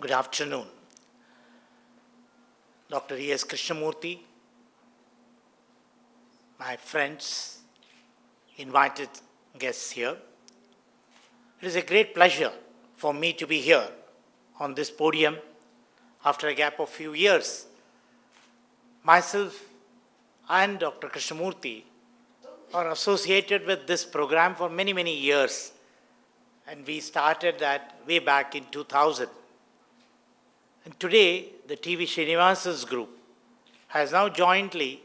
Good afternoon. Dr. E.S. Krishnamurthy, my friends, invited guests here. It is a great pleasure for me to be here on this podium after a gap of few years. Myself and Dr. Krishnamurthy are associated with this program for many, many years, and we started that way back in 2000. And today, the TV Srinivasan's group has now jointly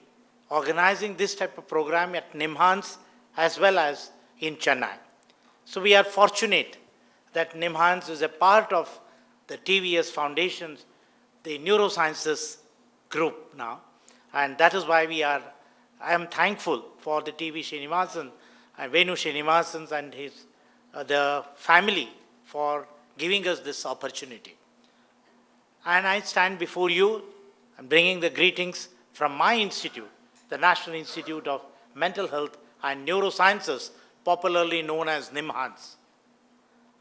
organizing this type of program at NIMHANS as well as in Chennai. So we are fortunate that NIMHANS is a part of the TVS Foundation's, the neurosciences group now. And that is why I am thankful for the TV Srinivasan and Venu Srinivasan and the family for giving us this opportunity. And I stand before you and bringing the greetings from my institute, the National Institute of Mental Health and Neurosciences, popularly known as NIMHANS.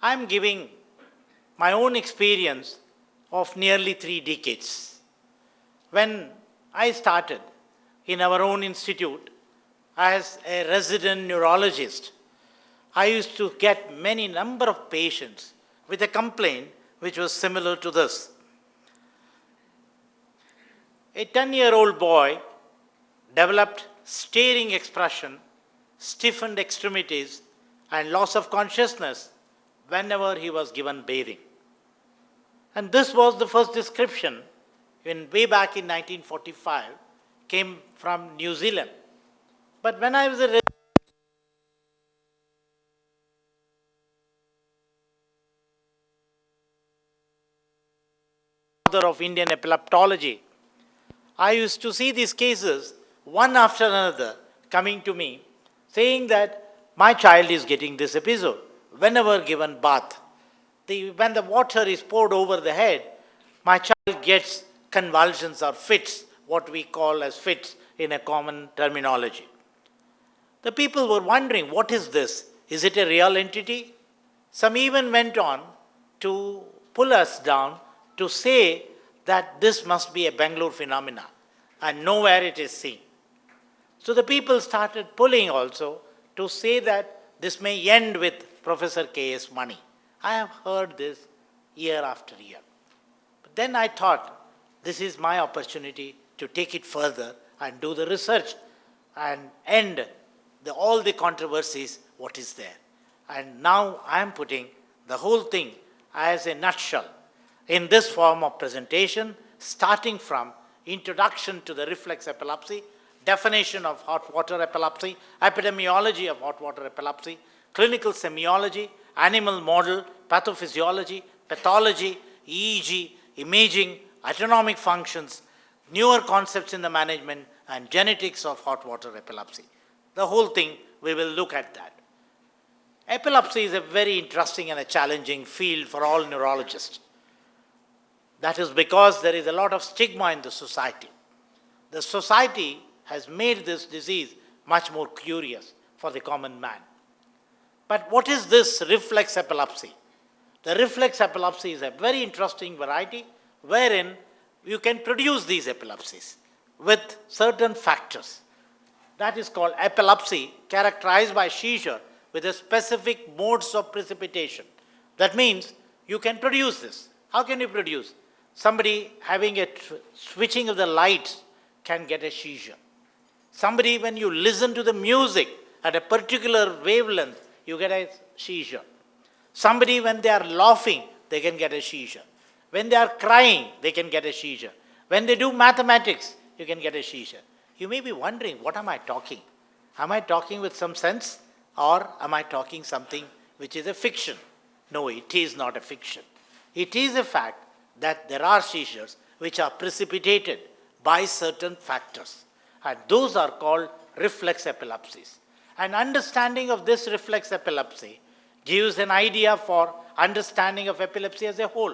I am giving my own experience of nearly 3 decades. When I started in our own institute as a resident neurologist, I used to get many number of patients with a complaint which was similar to this. A 10-year-old boy developed staring expression, stiffened extremities, and loss of consciousness whenever he was given bathing. And this was the first description way back in 1945, came from New Zealand. But when I was a father of Indian epileptology, I used to see these cases one after another coming to me saying that my child is getting this episode. Whenever given bath, when the water is poured over the head, my child gets convulsions or fits, what we call as fits in a common terminology. The people were wondering, what is this? Is it a real entity? Some even went on to pull us down to say that this must be a Bangalore phenomena and nowhere it is seen. So the people started pulling also to say that this may end with Professor K.S. Mani. I have heard this year after year. But then I thought, this is my opportunity to take it further and do the research and end all the controversies, what is there. And now I am putting the whole thing as a nutshell in this form of presentation, starting from introduction to the reflex epilepsy, definition of hot water epilepsy, epidemiology of hot water epilepsy, clinical semiology, animal model, pathophysiology, pathology, EEG, imaging, autonomic functions, newer concepts in the management, and genetics of hot water epilepsy. The whole thing, we will look at that. Epilepsy is a very interesting and a challenging field for all neurologists. That is because there is a lot of stigma in the society. The society has made this disease much more curious for the common man. But what is this reflex epilepsy? The reflex epilepsy is a very interesting variety wherein you can produce these epilepsies with certain factors. That is called epilepsy, characterized by seizure with a specific modes of precipitation. That means you can produce this. How can you produce? Somebody having a switching of the lights can get a seizure. Somebody, when you listen to the music at a particular wavelength, you get a seizure. Somebody, when they are laughing, they can get a seizure. When they are crying, they can get a seizure. When they do mathematics, you can get a seizure. You may be wondering, what am I talking? Am I talking with some sense, or am I talking something which is a fiction? No, it is not a fiction. It is a fact that there are seizures which are precipitated by certain factors. And those are called reflex epilepsies. An understanding of this reflex epilepsy gives an idea for understanding of epilepsy as a whole.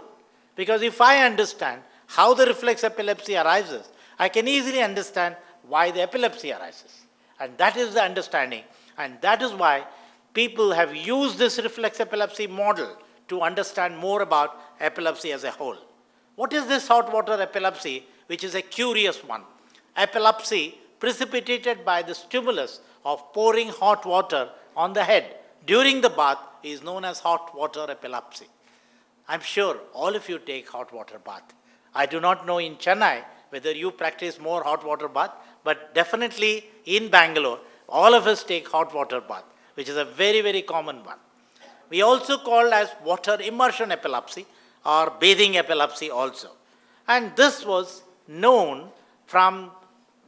Because if I understand how the reflex epilepsy arises, I can easily understand why the epilepsy arises. And that is the understanding. And that is why people have used this reflex epilepsy model to understand more about epilepsy as a whole. What is this hot water epilepsy, which is a curious one? Epilepsy precipitated by the stimulus of pouring hot water on the head during the bath is known as hot water epilepsy. I'm sure all of you take hot water bath. I do not know in Chennai whether you practice more hot water bath, but definitely in Bangalore, all of us take hot water bath, which is a very, very common one. We also call as water immersion epilepsy or bathing epilepsy also. And this was known from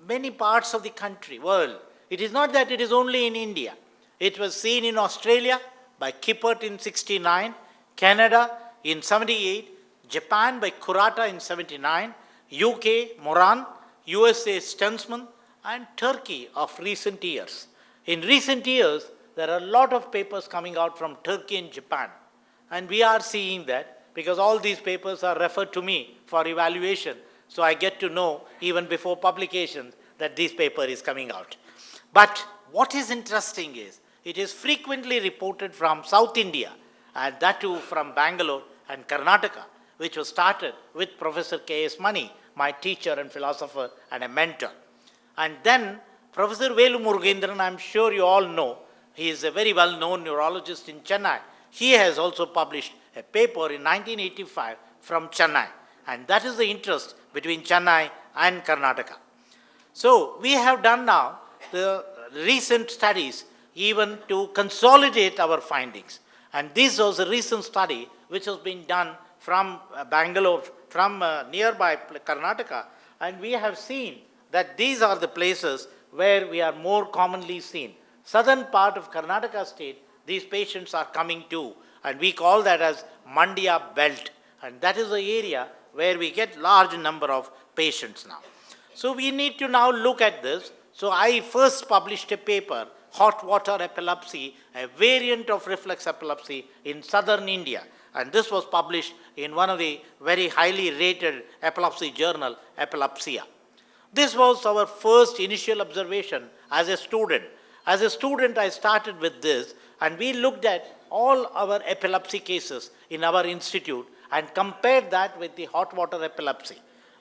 many parts of the country, world. It is not that it is only in India. It was seen in Australia by Kippert in 69, Canada in 78, Japan by Kurata in 79, UK, Moran, USA, Stensman, and Turkey of recent years. In recent years, there are a lot of papers coming out from Turkey and Japan. And we are seeing that because all these papers are referred to me for evaluation. So I get to know even before publication that this paper is coming out. But what is interesting is it is frequently reported from South India, and that too from Bangalore and Karnataka, which was started with Professor K.S. Mani, my teacher and philosopher and a mentor. And then Professor Velu Murugendran, I'm sure you all know, he is a very well-known neurologist in Chennai. He has also published a paper in 1985 from Chennai. And that is the interest between Chennai and Karnataka. So we have done now the recent studies even to consolidate our findings. And this was a recent study which has been done from Bangalore, from nearby Karnataka. And we have seen that these are the places where we are more commonly seen. Southern part of Karnataka state, these patients are coming to, and we call that as Mandya belt. And that is the area where we get large number of patients now. So we need to now look at this. So I first published a paper, Hot Water Epilepsy, a variant of reflex epilepsy in southern India. And this was published in one of the very highly rated epilepsy journal, Epilepsia. This was our first initial observation as a student. As a student, I started with this, and we looked at all our epilepsy cases in our institute and compared that with the hot water epilepsy.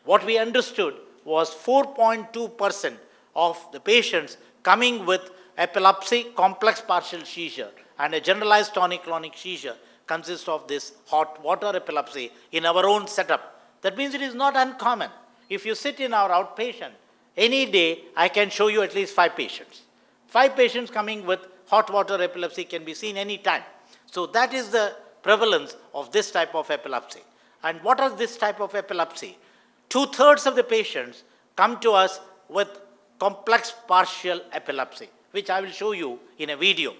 What we understood was 4.2% of the patients coming with epilepsy, complex partial seizure, and a generalized tonic-clonic seizure consists of this hot water epilepsy in our own setup. That means it is not uncommon. If you sit in our outpatient, any day I can show you at least 5 patients. 5 patients coming with hot water epilepsy can be seen any time. So that is the prevalence of this type of epilepsy. And what is this type of epilepsy? 2/3 of the patients come to us with complex partial epilepsy, which I will show you in a video.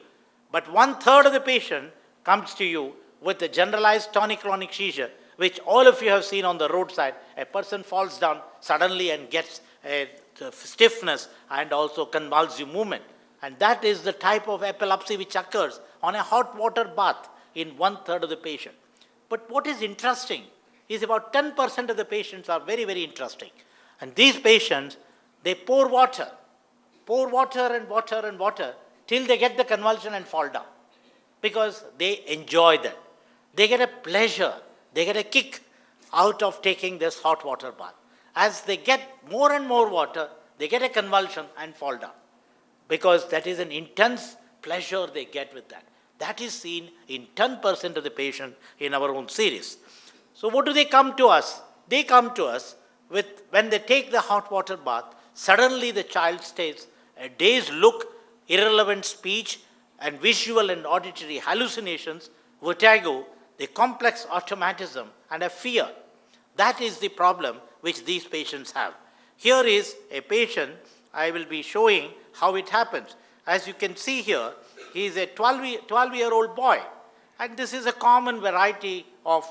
But 1/3 of the patient comes to you with a generalized tonic-clonic seizure, which all of you have seen on the roadside. A person falls down suddenly and gets a stiffness and also convulsive movement. And that is the type of epilepsy which occurs on a hot water bath in 1/3 of the patient. But what is interesting is about 10% of the patients are very, very interesting. And these patients, they pour water and water and water till they get the convulsion and fall down. Because they enjoy that. They get a pleasure, they get a kick out of taking this hot water bath. As they get more and more water, they get a convulsion and fall down. Because that is an intense pleasure they get with that. That is seen in 10% of the patient in our own series. So what do they come to us? They come to us with, when they take the hot water bath, suddenly the child stays a dazed look, irrelevant speech, and visual and auditory hallucinations, vertigo, the complex automatism, and a fear. That is the problem which these patients have. Here is a patient. I will be showing how it happens. As you can see here, he is a 12-year-old boy. And this is a common variety of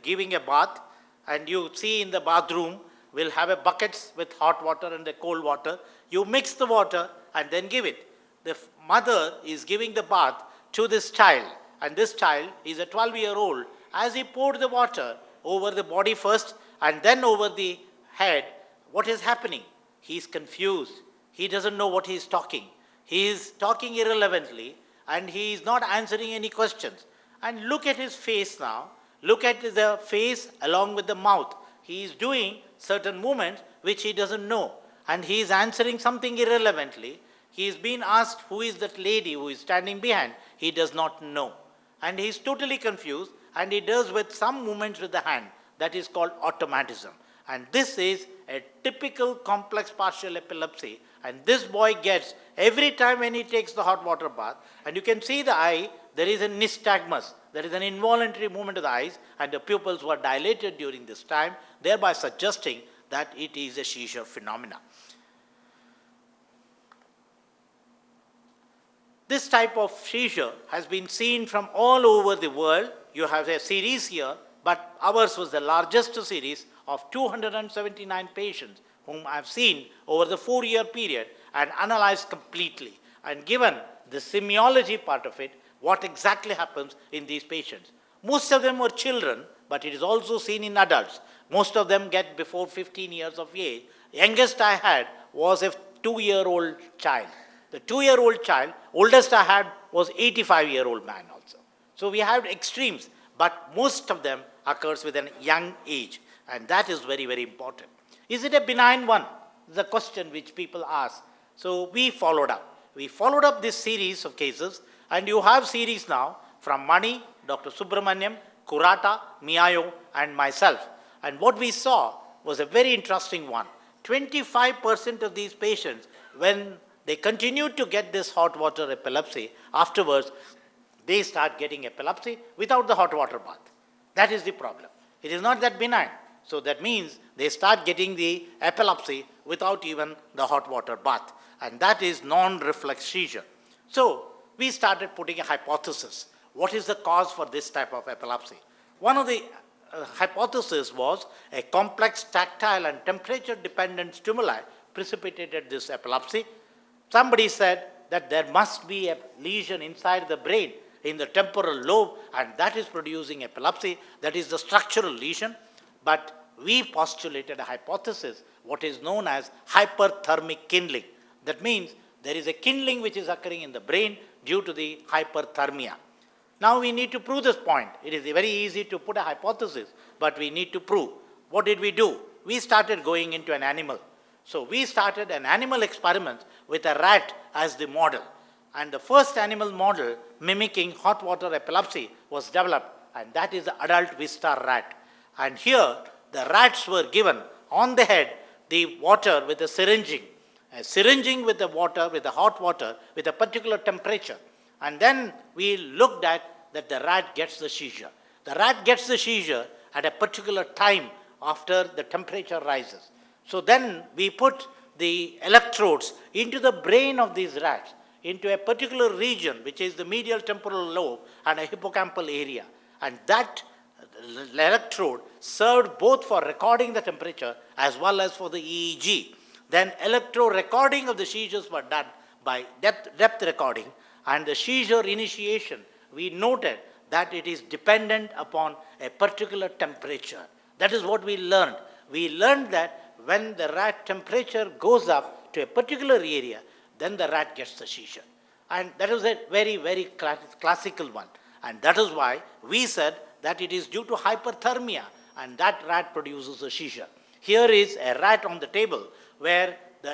giving a bath. And you see in the bathroom, we'll have a buckets with hot water and the cold water. You mix the water and then give it. The mother is giving the bath to this child. And this child is a 12-year-old. As he poured the water over the body first and then over the head, what is happening? He is confused. He doesn't know what he is talking. He is talking irrelevantly and he is not answering any questions. And look at his face now. Look at the face along with the mouth. he is doing certain movements which he doesn't know, and he is answering something irrelevantly. He is being asked who is that lady who is standing behind. He does not know. And he is totally confused, and he does with some movements with the hand. That is called automatism. And this is a typical complex partial epilepsy. And this boy gets every time when he takes the hot water bath. And you can see the eye, there is a nystagmus. There is an involuntary movement of the eyes, and the pupils were dilated during this time, thereby suggesting that it is a seizure phenomena. This type of seizure has been seen from all over the world. You have a series here, but ours was the largest series of 279 patients whom I have seen over the 4-year period and analyzed completely, and given the semiology part of it, what exactly happens in these patients. Most of them were children, but it is also seen in adults. Most of them get before 15 years of age. Youngest I had was a 2-year-old child. The 2-year-old child, oldest I had was 85-year-old man also. So we have extremes, but most of them occurs with a young age, and that is very, very important. Is it a benign one? The question which people ask. So we followed up. We followed up this series of cases, and you have series now from Mani, Dr. Subramaniam, Kurata, Miyayo, and myself. And what we saw was a very interesting one. 25% of these patients, when they continued to get this hot water epilepsy, afterwards they start getting epilepsy without the hot water bath. That is the problem. It is not that benign. So that means they start getting the epilepsy without even the hot water bath. And that is non-reflex seizure. So we started putting a hypothesis. What is the cause for this type of epilepsy? One of the hypotheses was a complex tactile and temperature-dependent stimuli precipitated this epilepsy. Somebody said that there must be a lesion inside the brain in the temporal lobe, and that is producing epilepsy. That is the structural lesion. But we postulated a hypothesis, what is known as hyperthermic kindling. That means there is a kindling which is occurring in the brain due to the hyperthermia. Now we need to prove this point. It is very easy to put a hypothesis, but we need to prove. What did we do? We started going into an animal. So we started an animal experiment with a rat as the model. And the first animal model mimicking hot water epilepsy was developed, and that is the adult Wistar rat. And here the rats were given on the head the water with a syringing with the water, with the hot water, with a particular temperature. And then we looked at that the rat gets the seizure. The rat gets the seizure at a particular time after the temperature rises. So then we put the electrodes into the brain of these rats, into a particular region, which is the medial temporal lobe and a hippocampal area. And that electrode served both for recording the temperature as well as for the EEG. Then electro recording of the seizures were done by depth recording, and the seizure initiation, we noted that it is dependent upon a particular temperature. That is what we learned. We learned that when the rat temperature goes up to a particular area, then the rat gets the seizure. And that was a very, very classical one. And that is why we said that it is due to hyperthermia, and that rat produces a seizure. Here is a rat on the table where the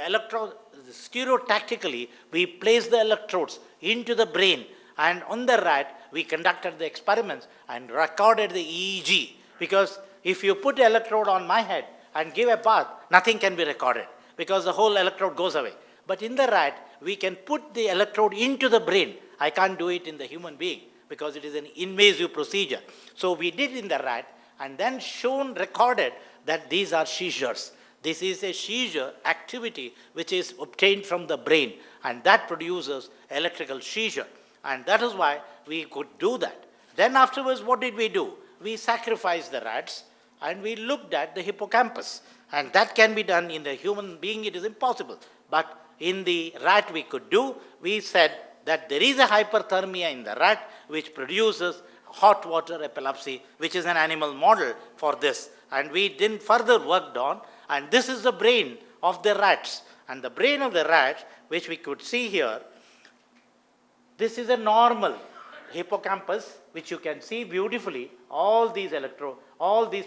stereotactically we place the electrodes into the brain, and on the rat we conducted the experiments and recorded the EEG, because if you put the electrode on my head and give a bath, nothing can be recorded because the whole electrode goes away. But in the rat, we can put the electrode into the brain. I can't do it in the human being because it is an invasive procedure. So we did in the rat and then recorded that these are seizures. This is a seizure activity which is obtained from the brain, and that produces electrical seizure. And that is why we could do that. Then afterwards, what did we do? We sacrificed the rats and we looked at the hippocampus. And that can be done in the human being, it is impossible. But in the rat we could do. We said that there is a hyperthermia in the rat which produces hot water epilepsy, which is an animal model for this. And we then further worked on, and this is the brain of the rats. And the brain of the rats, which we could see here, this is a normal hippocampus which you can see beautifully, all these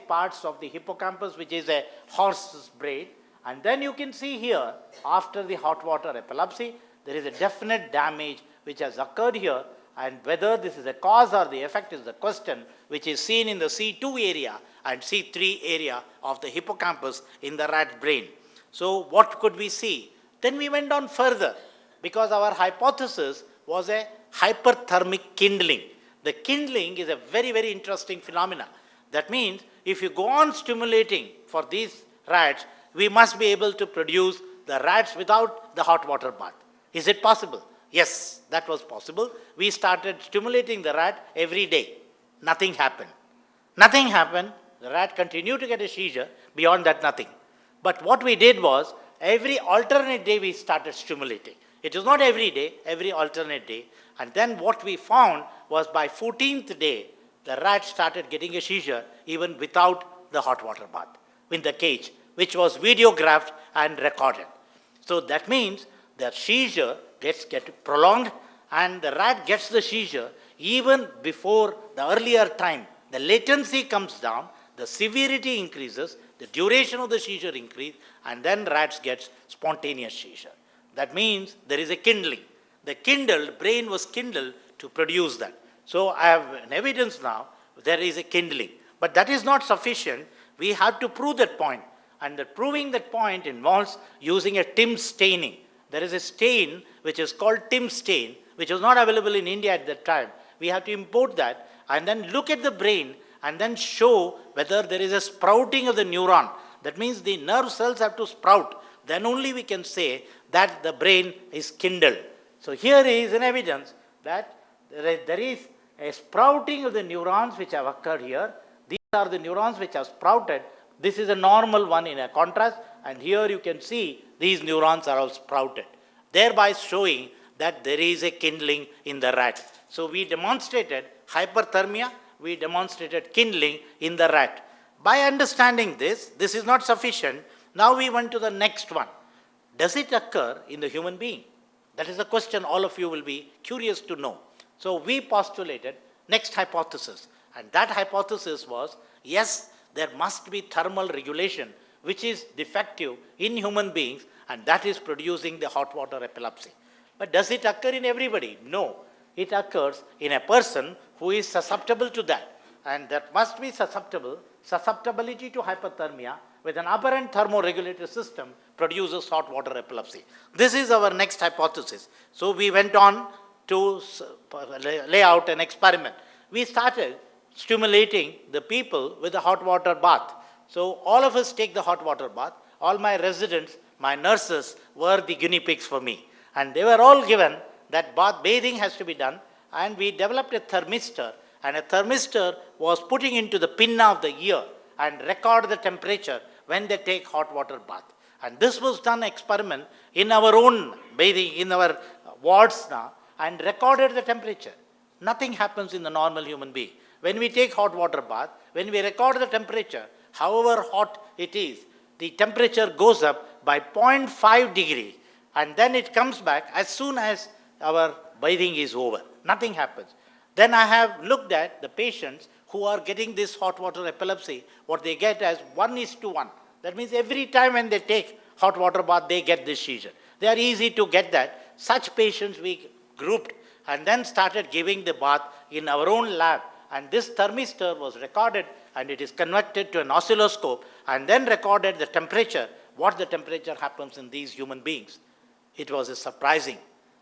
parts of the hippocampus, which is a horse's brain. And then you can see here, after the hot water epilepsy, there is a definite damage which has occurred here, and whether this is a cause or the effect is the question, which is seen in the C2 area and C3 area of the hippocampus in the rat brain. So what could we see? Then we went on further, because our hypothesis was a hyperthermic kindling. The kindling is a very, very interesting phenomena. That means if you go on stimulating for these rats, we must be able to produce the rats without the hot water bath. Is it possible? Yes, that was possible. We started stimulating the rat every day. Nothing happened. Nothing happened. The rat continued to get a seizure. Beyond that, nothing. But what we did was, every alternate day we started stimulating. It is not every day, every alternate day. And then what we found was by 14th day, the rat started getting a seizure even without the hot water bath in the cage, which was videographed and recorded. So that means the seizure gets prolonged, and the rat gets the seizure even before the earlier time. The latency comes down, the severity increases, the duration of the seizure increases, and then rats gets spontaneous seizure. That means there is a kindling. The brain was kindled to produce that. So I have an evidence now, there is a kindling. But that is not sufficient. We have to prove that point. And proving that point involves using a TIM staining. There is a stain which is called TIM stain, which was not available in India at that time. We have to import that and then look at the brain and then show whether there is a sprouting of the neuron. That means the nerve cells have to sprout. Then only we can say that the brain is kindled. So here is an evidence that there is a sprouting of the neurons which have occurred here. These are the neurons which have sprouted. This is a normal one in a contrast, and here you can see these neurons are all sprouted, thereby showing that there is a kindling in the rat. So we demonstrated hyperthermia, we demonstrated kindling in the rat. By understanding this is not sufficient. Now we went to the next one. Does it occur in the human being? That is the question all of you will be curious to know. So we postulated next hypothesis, and that hypothesis was, yes, there must be thermal regulation which is defective in human beings, and that is producing the hot water epilepsy. But does it occur in everybody? No. It occurs in a person who is susceptible to that, and that must be susceptibility to hypothermia with an aberrant thermoregulator system produces hot water epilepsy. This is our next hypothesis. So we went on to lay out an experiment. We started stimulating the people with a hot water bath. So all of us take the hot water bath. All my residents, my nurses were the guinea pigs for me. And they were all given that bathing has to be done. And we developed a thermistor. And a thermistor was putting into the pinna of the ear and record the temperature when they take hot water bath. And this was done experiment in our own bathing, in our wards now, and recorded the temperature. Nothing happens in the normal human being. When we take hot water bath, when we record the temperature, however hot it is, the temperature goes up by 0.5 degrees, and then it comes back as soon as our bathing is over. Nothing happens. Then I have looked at the patients who are getting this hot water epilepsy, what they get as 1:1. That means every time when they take hot water bath, they get this seizure. They are easy to get that. Such patients we grouped and then started giving the bath in our own lab. And this thermistor was recorded, and it is connected to an oscilloscope, and then recorded the temperature, what the temperature happens in these human beings. It was surprising.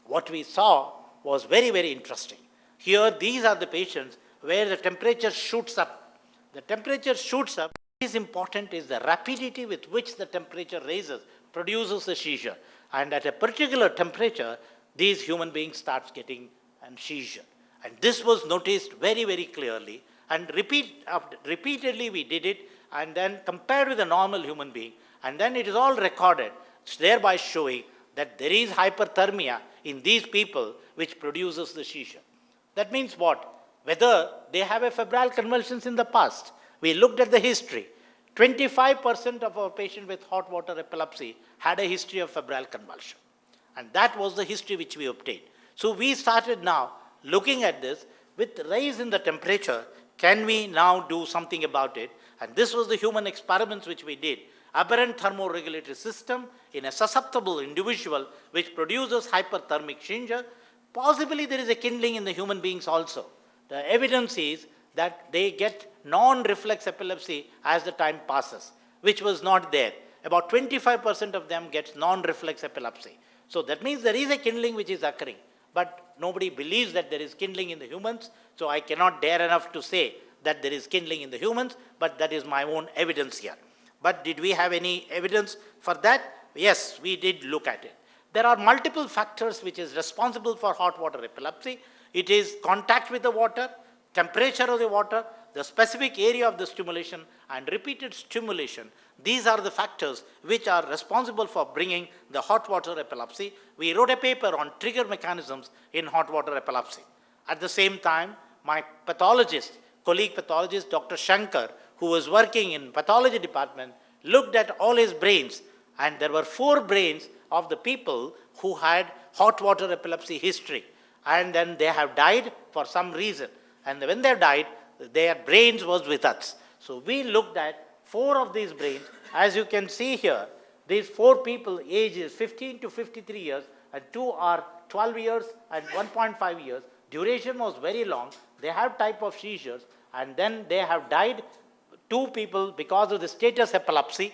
What we saw was very, very interesting. Here, these are the patients where the temperature shoots up. The temperature shoots up. What is important is the rapidity with which the temperature raises, produces a seizure. And at a particular temperature, these human beings start getting a seizure. And this was noticed very, very clearly. And repeatedly we did it, and then compared with a normal human being. And then it is all recorded, thereby showing that there is hyperthermia in these people which produces the seizure. That means what? Whether they have a febrile convulsions in the past. We looked at the history. 25% of our patients with hot water epilepsy had a history of febrile convulsion. And that was the history which we obtained. So we started now looking at this. with rise in the temperature, can we now do something about it? And this was the human experiments which we did. Aberrant thermoregulatory system in a susceptible individual which produces hyperthermic change. Possibly there is a kindling in the human beings also. The evidence is that they get non-reflex epilepsy as the time passes, which was not there. About 25% of them gets non-reflex epilepsy. So that means there is a kindling which is occurring, but nobody believes that there is kindling in the humans, so I cannot dare enough to say that there is kindling in the humans, but that is my own evidence here. But did we have any evidence for that? Yes, we did look at it. There are multiple factors which is responsible for hot water epilepsy. It is contact with the water, temperature of the water, the specific area of the stimulation, and repeated stimulation. These are the factors which are responsible for bringing the hot water epilepsy. We wrote a paper on trigger mechanisms in hot water epilepsy. At the same time, my colleague pathologist, Dr. Shankar, who was working in pathology department, looked at all his brains, and there were 4 brains of the people who had hot water epilepsy history. And then they have died for some reason. And when they died, their brains was with us. So we looked at 4 of these brains. As you can see here, these 4 people ages 15 to 53 years, and 2 are 12 years and 1.5 years. Duration was very long. They have type of seizures, and then they have died. 2 people because of the status epilepsy,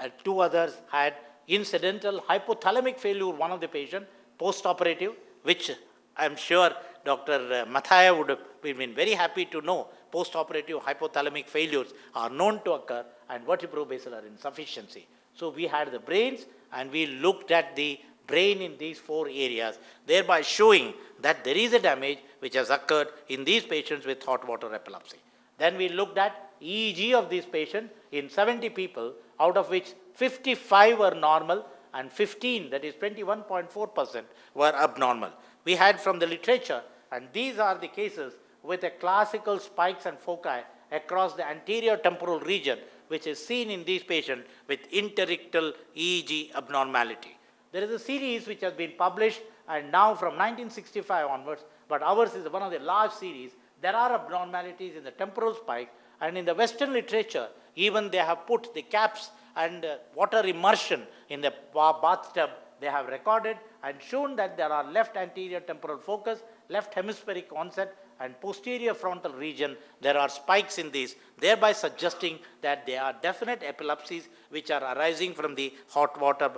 and 2 others had incidental hypothalamic failure, one of the patient, post-operative, which I'm sure Dr. Mathaya would have been very happy to know. Post-operative hypothalamic failures are known to occur, and vertebrobasilar insufficiency. So we had the brains, and we looked at the brain in these 4 areas, thereby showing that there is a damage which has occurred in these patients with hot water epilepsy. Then we looked at EEG of these patients in 70 people, out of which 55 were normal and 15, that is 21.4%, were abnormal. We had from the literature, and these are the cases with a classical spikes and foci across the anterior temporal region, which is seen in these patients with interictal EEG abnormality. There is a series which has been published, and now from 1965 onwards, but ours is one of the large series. There are abnormalities in the temporal spike, and in the Western literature, even they have put the caps and water immersion in the bathtub. They have recorded and shown that there are left anterior temporal focus, left hemispheric onset, and posterior frontal region. There are spikes in these, thereby suggesting that there are definite epilepsies which are arising from the hot water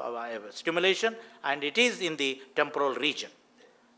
stimulation, and it is in the temporal region.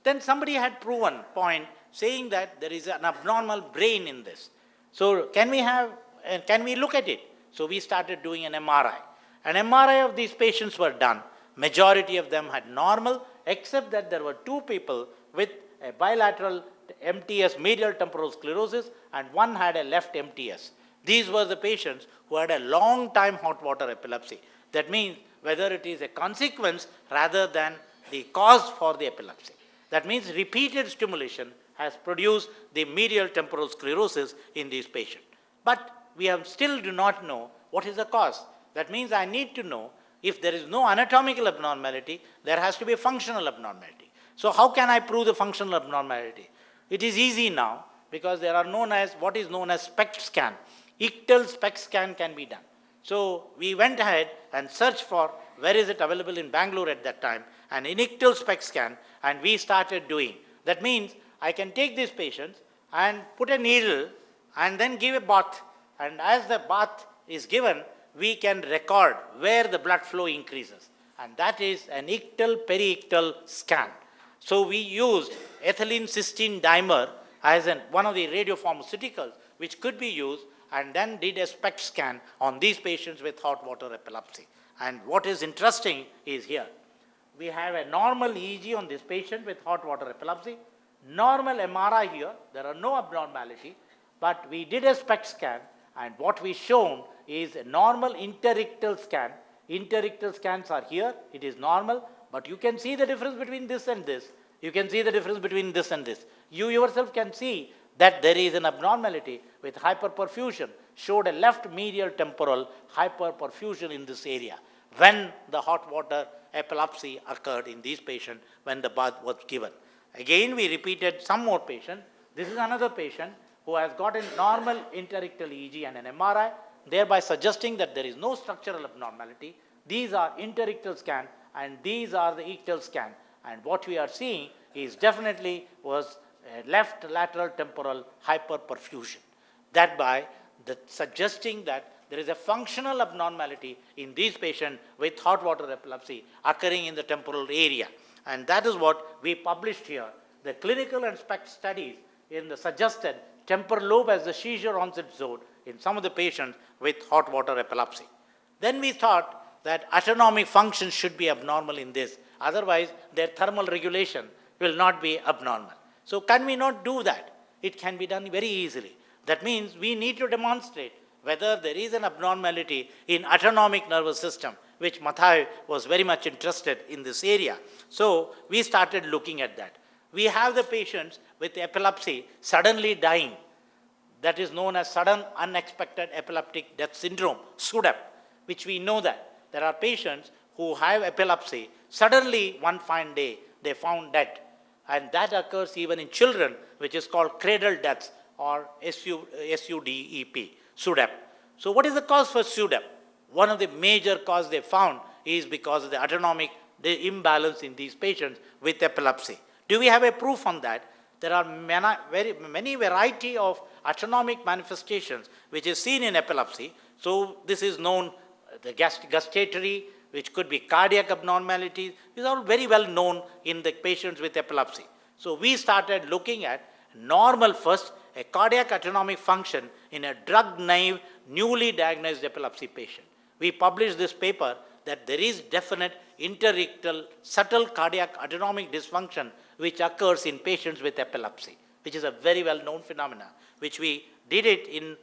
Then somebody had proven point saying that there is an abnormal brain in this. So can we look at it? So we started doing an MRI. An MRI of these patients were done. Majority of them had normal, except that there were 2 people with a bilateral MTS, medial temporal sclerosis, and 1 had a left MTS. These were the patients who had a long time hot water epilepsy. That means whether it is a consequence rather than the cause for the epilepsy. That means repeated stimulation has produced the medial temporal sclerosis in these patients. But we still do not know what is the cause. That means I need to know if there is no anatomical abnormality, there has to be a functional abnormality. So how can I prove the functional abnormality? It is easy now, because there are what is known as SPECT scan. Ictal SPECT scan can be done. So we went ahead and searched for where is it available in Bangalore at that time, and in ictal SPECT scan, and we started doing. That means I can take these patients and put a needle and then give a bath, and as the bath is given, we can record where the blood flow increases, and that is an ictal periictal scan. So we used ethylene cysteine dimer as one of the radiopharmaceuticals which could be used, and then did a SPECT scan on these patients with hot water epilepsy. And what is interesting is here, we have a normal EEG on this patient with hot water epilepsy, normal MRI here, there are no abnormality, but we did a SPECT scan, and what we shown is a normal interictal scan. Interictal scans are here, it is normal, but you can see the difference between this and this. You can see the difference between this and this. You yourself can see that there is an abnormality with hyperperfusion, showed a left medial temporal hyperperfusion in this area when the hot water epilepsy occurred in these patients when the bath was given. Again, we repeated some more patient. This is another patient who has got a normal interictal EEG and an MRI, thereby suggesting that there is no structural abnormality. These are interictal scan and these are the ictal scan. And what we are seeing is definitely was a left lateral temporal hyperperfusion. Thereby suggesting that there is a functional abnormality in these patients with hot water epilepsy occurring in the temporal area. And that is what we published here. The clinical and SPECT studies in the suggested temporal lobe as the seizure onset zone in some of the patients with hot water epilepsy. Then we thought that autonomic function should be abnormal in this. Otherwise, their thermal regulation will not be abnormal. So can we not do that? It can be done very easily. That means we need to demonstrate whether there is an abnormality in autonomic nervous system, which Mathai was very much interested in this area. So we started looking at that. We have the patients with epilepsy suddenly dying. That is known as sudden unexpected epileptic death syndrome, SUDEP, which we know that there are patients who have epilepsy, suddenly one fine day they found dead. And that occurs even in children, which is called cradle deaths or SUDEP, SUDEP. So what is the cause for SUDEP? One of the major causes they found is because of the autonomic imbalance in these patients with epilepsy. Do we have a proof on that? There are many variety of autonomic manifestations which is seen in epilepsy. So this is known, the gustatory, which could be cardiac abnormalities, is all very well known in the patients with epilepsy. So we started looking at normal first, a cardiac autonomic function in a drug-naive, newly diagnosed epilepsy patient. We published this paper that there is definite interictal subtle cardiac autonomic dysfunction which occurs in patients with epilepsy, which is a very well-known phenomena, which we did it in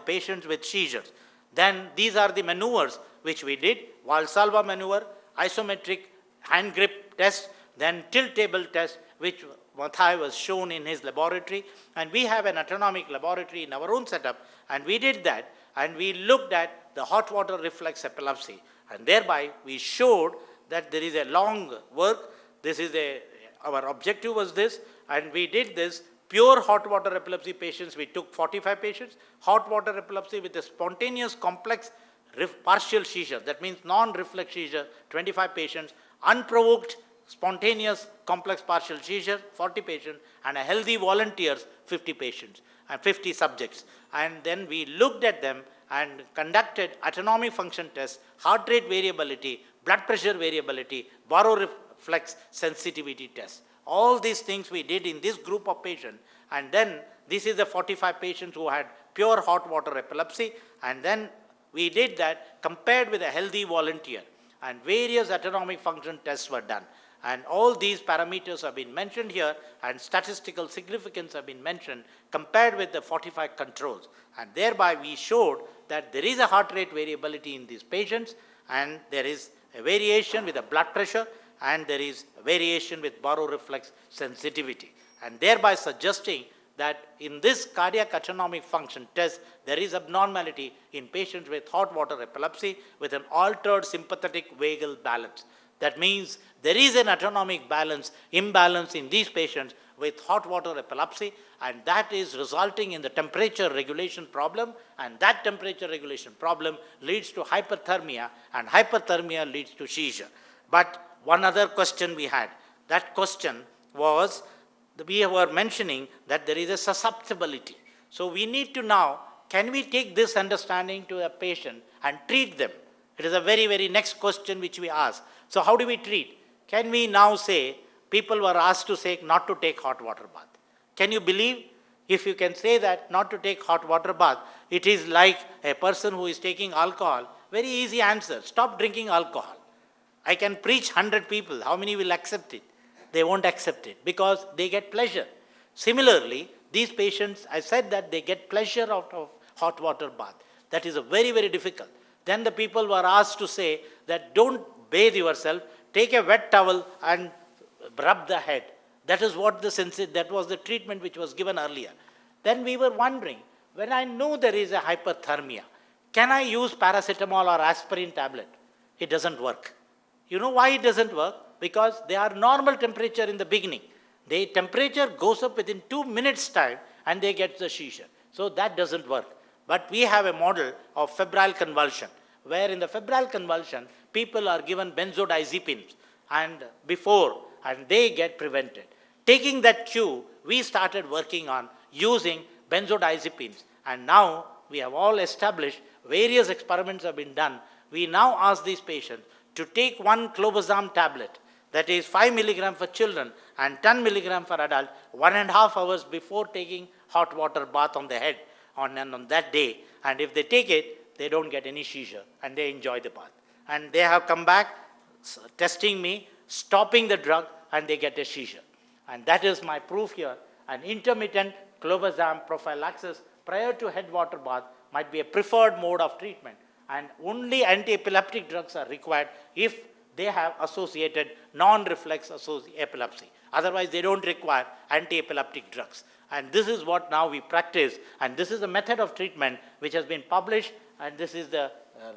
patients with seizures. Then these are the maneuvers which we did: Valsalva maneuver, isometric hand grip test, then tilt table test, which Mathai was shown in his laboratory. And we have an autonomic laboratory in our own setup, and we did that, and we looked at the hot water reflex epilepsy. And thereby we showed that there is a long work. This is our objective was this, and we did this pure hot water epilepsy patients. We took 45 patients, hot water epilepsy with a spontaneous complex partial seizure, that means non-reflex seizure, 25 patients, unprovoked spontaneous complex partial seizure, 40 patients, and a healthy volunteers, 50 patients, and 50 subjects. And then we looked at them and conducted autonomic function tests, heart rate variability, blood pressure variability, baroreflex sensitivity tests. All these things we did in this group of patients. And then this is the 45 patients who had pure hot water epilepsy. And then we did that compared with a healthy volunteer. And various autonomic function tests were done. And all these parameters have been mentioned here, and statistical significance have been mentioned compared with the 45 controls. And thereby we showed that there is a heart rate variability in these patients, and there is a variation with the blood pressure, and there is a variation with baroreflex sensitivity. And thereby suggesting that in this cardiac autonomic function test, there is abnormality in patients with hot water epilepsy with an altered sympathetic vagal balance. That means there is an autonomic imbalance in these patients with hot water epilepsy, and that is resulting in the temperature regulation problem, and that temperature regulation problem leads to hyperthermia, and hyperthermia leads to seizure. But one other question we had, that question was, we were mentioning that there is a susceptibility. So we need to now, can we take this understanding to a patient and treat them? It is a very, very next question which we ask. So how do we treat? Can we now say, people were asked to say not to take hot water bath. Can you believe? If you can say that not to take hot water bath, it is like a person who is taking alcohol. Very easy answer, stop drinking alcohol. I can preach 100 people, how many will accept it? They won't accept it because they get pleasure. Similarly, these patients, I said that they get pleasure out of hot water bath. That is a very, very difficult. Then the people were asked to say that don't bathe yourself, take a wet towel and rub the head. That is what that was the treatment which was given earlier. Then we were wondering, when I know there is a hyperthermia, can I use paracetamol or aspirin tablet? It doesn't work. You know why it doesn't work? Because they are normal temperature in the beginning. their temperature goes up within 2 minutes time and they get the seizure. So that doesn't work. But we have a model of febrile convulsion, where in the febrile convulsion, people are given benzodiazepines and they get prevented. Taking that cue, we started working on using benzodiazepines, and now we have all established, various experiments have been done. We now ask these patients to take one clobazam tablet, that is 5 milligram for children and 10 milligram for adults, 1.5 hours before taking hot water bath on the head on that day. And if they take it, they don't get any seizure and they enjoy the bath. And they have come back testing me, stopping the drug, and they get a seizure. And that is my proof here. An intermittent clobazam prophylaxis prior to head water bath might be a preferred mode of treatment. And only anti-epileptic drugs are required if they have associated non-reflex epilepsy. Otherwise, they don't require anti-epileptic drugs. And this is what now we practice. And this is a method of treatment which has been published. And this is the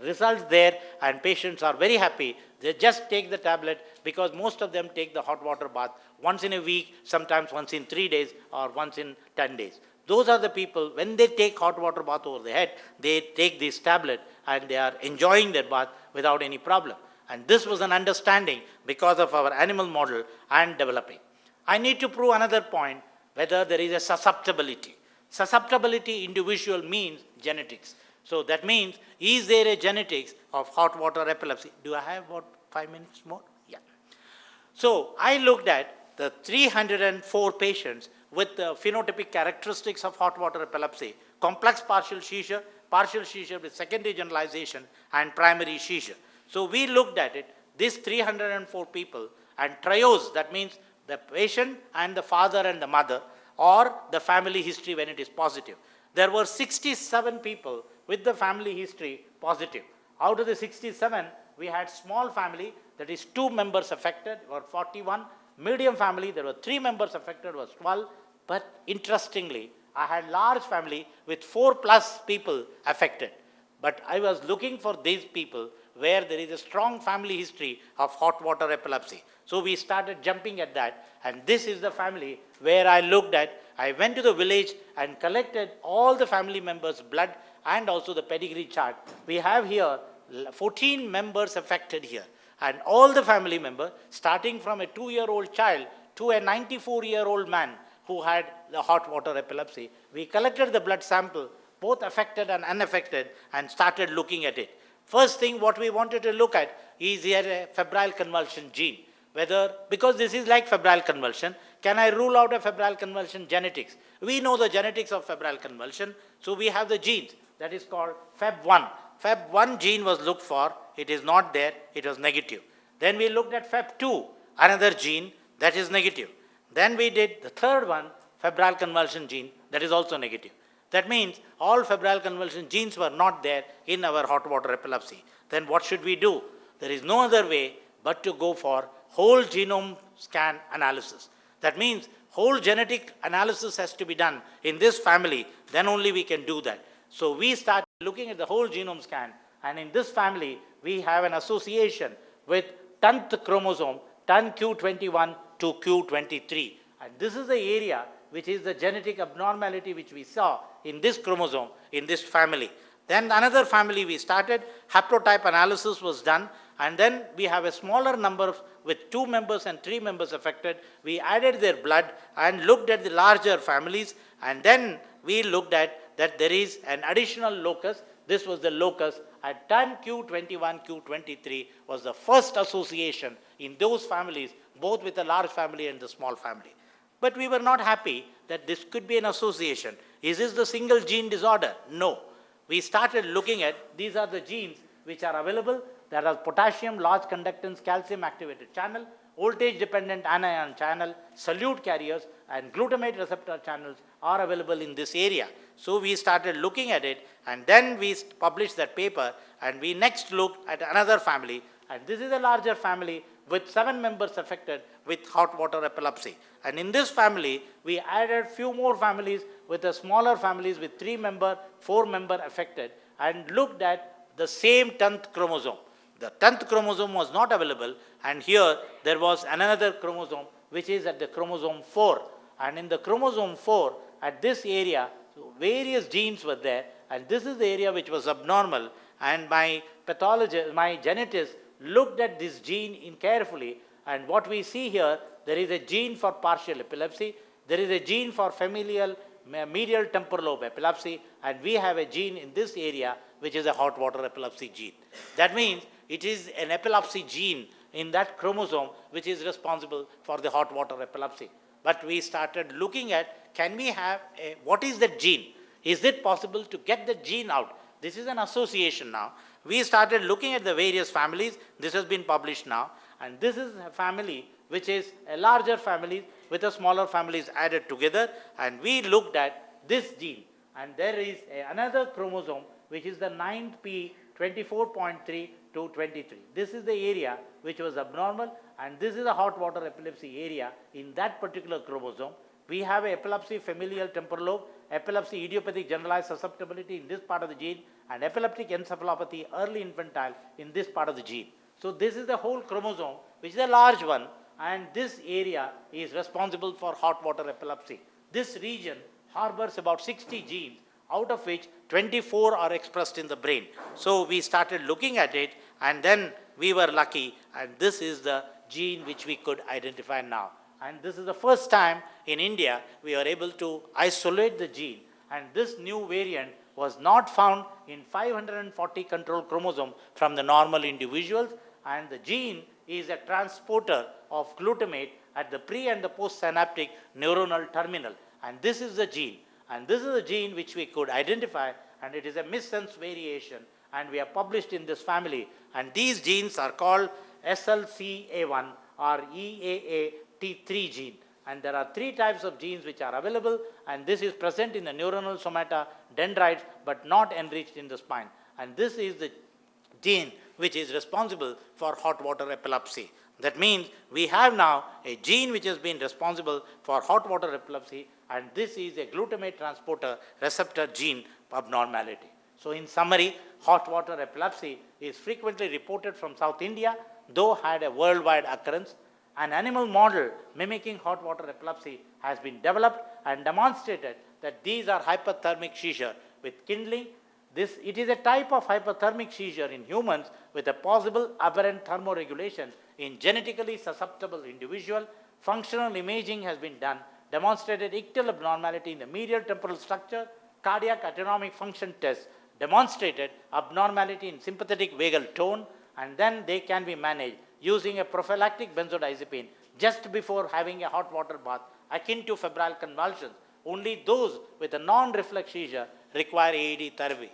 results there. And patients are very happy. They just take the tablet, because most of them take the hot water bath once in a week, sometimes once in 3 days or once in 10 days. Those are the people, when they take hot water bath over the head, they take this tablet and they are enjoying their bath without any problem. And this was an understanding because of our animal model and developing. I need to prove another point, whether there is a susceptibility. Susceptibility individual means genetics. So that means, is there a genetics of hot water epilepsy? Do I have about 5 minutes more? Yeah. So I looked at the 304 patients with the phenotypic characteristics of hot water epilepsy, complex partial seizure with secondary generalization, and primary seizure. So we looked at it, these 304 people, and trios, that means the patient and the father and the mother, or the family history when it is positive. There were 67 people with the family history positive. Out of the 67, we had small family, that is 2 members affected, were 41. Medium family, there were 3 members affected, was 12. But interestingly, I had large family with 4+ people affected. But I was looking for these people where there is a strong family history of hot water epilepsy. So we started jumping at that. And this is the family where I looked at. I went to the village and collected all the family members' blood and also the pedigree chart. We have here 14 members affected here. And all the family members, starting from a 2-year-old child to a 94-year-old man who had the hot water epilepsy. We collected the blood sample, both affected and unaffected, and started looking at it. First thing what we wanted to look at is here a febrile convulsion gene. Whether, because this is like febrile convulsion, can I rule out a febrile convulsion genetics? We know the genetics of febrile convulsion, so we have the genes. That is called Feb1. Feb1 gene was looked for, it is not there, it was negative. Then we looked at Feb2, another gene that is negative. Then we did the third one, febrile convulsion gene, that is also negative. That means all febrile convulsion genes were not there in our hot water epilepsy. Then what should we do? There is no other way but to go for whole genome scan analysis. That means whole genetic analysis has to be done in this family, then only we can do that. So we start looking at the whole genome scan, and in this family we have an association with 10th chromosome, 10q21 to q23. And this is the area which is the genetic abnormality which we saw in this chromosome, in this family. Then another family we started, haplotype analysis was done, and then we have a smaller number with 2 members and 3 members affected. We added their blood and looked at the larger families, and then we looked at that there is an additional locus. This was the locus at 10q21, q23 was the first association in those families, both with the large family and the small family. But we were not happy that this could be an association. Is this the single gene disorder? No. We started looking at, these are the genes which are available. There are potassium, large conductance, calcium activated channel, voltage dependent anion channel, solute carriers, and glutamate receptor channels are available in this area. So we started looking at it, and then we published that paper, and we next looked at another family, and this is a larger family with 7 members affected with hot water epilepsy. And in this family, we added few more families with the smaller families with 3 member, 4 member affected, and looked at the same 10th chromosome. The 10th chromosome was not available, and here there was another chromosome which is at the chromosome 4. And in the chromosome 4, at this area, various genes were there, and this is the area which was abnormal. And my pathologist, my genetist, looked at this gene in carefully, and what we see here, there is a gene for partial epilepsy, there is a gene for familial medial temporal lobe epilepsy, and we have a gene in this area which is a hot water epilepsy gene. That means it is an epilepsy gene in that chromosome which is responsible for the hot water epilepsy. But we started looking at, can we have what is that gene? Is it possible to get the gene out? This is an association now. We started looking at the various families. This has been published now. And this is a family which is a larger family with a smaller families added together. And we looked at this gene. And there is another chromosome which is the 9p 24.3 to 23. This is the area which was abnormal, and this is a hot water epilepsy area in that particular chromosome. We have epilepsy familial temporal lobe, epilepsy idiopathic generalized susceptibility in this part of the gene, and epileptic encephalopathy early infantile in this part of the gene. So this is the whole chromosome, which is a large one, and this area is responsible for hot water epilepsy. This region harbors about 60 genes, out of which 24 are expressed in the brain. So we started looking at it, and then we were lucky, and this is the gene which we could identify now. And this is the first time in India we are able to isolate the gene, and this new variant was not found in 540 control chromosomes from the normal individuals, and the gene is a transporter of glutamate at the pre and the postsynaptic neuronal terminal, and this is the gene. And this is a gene which we could identify, and it is a missense variation, and we have published in this family. And these genes are called SLCA1 or EAAT3 gene. And there are 3 types of genes which are available, and this is present in the neuronal somata dendrites but not enriched in the spine. And this is the gene which is responsible for hot water epilepsy. That means we have now a gene which has been responsible for hot water epilepsy, and this is a glutamate transporter receptor gene abnormality. So in summary, hot water epilepsy is frequently reported from South India, though had a worldwide occurrence. An animal model mimicking hot water epilepsy has been developed and demonstrated that these are hyperthermic seizure with kindling. It is a type of hyperthermic seizure in humans with a possible aberrant thermoregulation in genetically susceptible individual. Functional imaging has been done, demonstrated ictal abnormality in the medial temporal structure. Cardiac autonomic function tests demonstrated abnormality in sympathetic vagal tone, and then they can be managed using a prophylactic benzodiazepine just before having a hot water bath akin to febrile convulsions. Only those with a non-reflex seizure require AED therapy.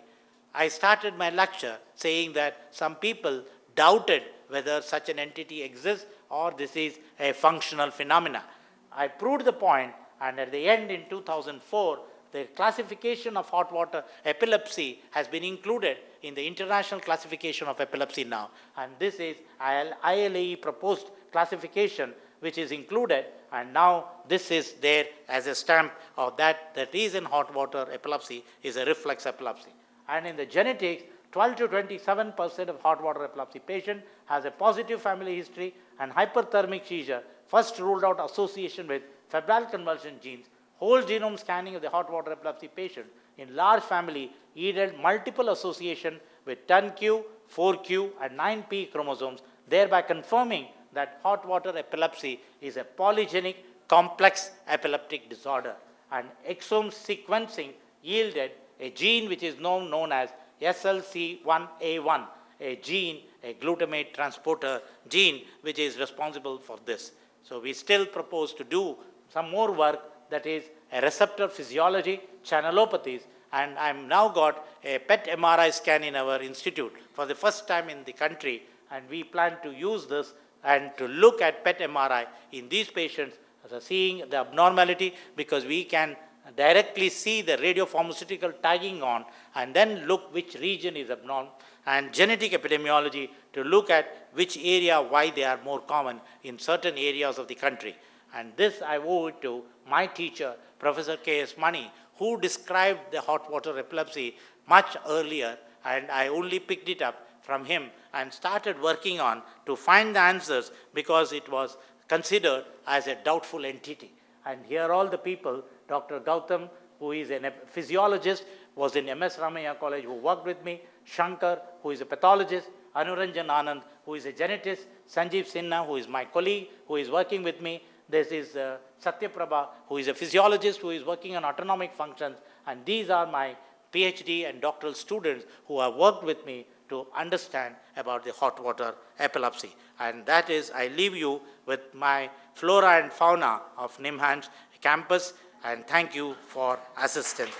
I started my lecture saying that some people doubted whether such an entity exists or this is a functional phenomena. I proved the point, and at the end in 2004, the classification of hot water epilepsy has been included in the International Classification of Epilepsy now, and this is ILAE proposed classification which is included, and now this is there as a stamp of that the reason hot water epilepsy is a reflex epilepsy. And in the genetics, 12 to 27% of hot water epilepsy patient has a positive family history, and hyperthermic seizure first ruled out association with febrile convulsion genes. Whole genome scanning of the hot water epilepsy patient in large family yielded multiple association with 10q, 4q, and 9p chromosomes, thereby confirming that hot water epilepsy is a polygenic complex epileptic disorder. And exome sequencing yielded a gene which is known as SLC1A1, a gene, a glutamate transporter gene, which is responsible for this. So we still propose to do some more work, that is a receptor physiology, channelopathies, and I'm now got a PET MRI scan in our institute for the first time in the country, and we plan to use this and to look at PET MRI in these patients, seeing the abnormality, because we can directly see the radiopharmaceutical tagging on and then look which region is abnormal, and genetic epidemiology to look at which area, why they are more common in certain areas of the country. And this I owe it to my teacher, Professor K.S. Mani, who described the hot water epilepsy much earlier, and I only picked it up from him and started working on to find the answers, because it was considered as a doubtful entity. And here all the people, Dr. Gautam, who is a physiologist, was in MS Ramaiah College, who worked with me, Shankar, who is a pathologist, Anuranjan Anand, who is a genetist, Sanjeev Sinha, who is my colleague, who is working with me. This is Satyaprabha, who is a physiologist, who is working on autonomic functions. And these are my PhD and doctoral students who have worked with me to understand about the hot water epilepsy. And that is, I leave you with my flora and fauna of NIMHANS campus, and thank you for assistance.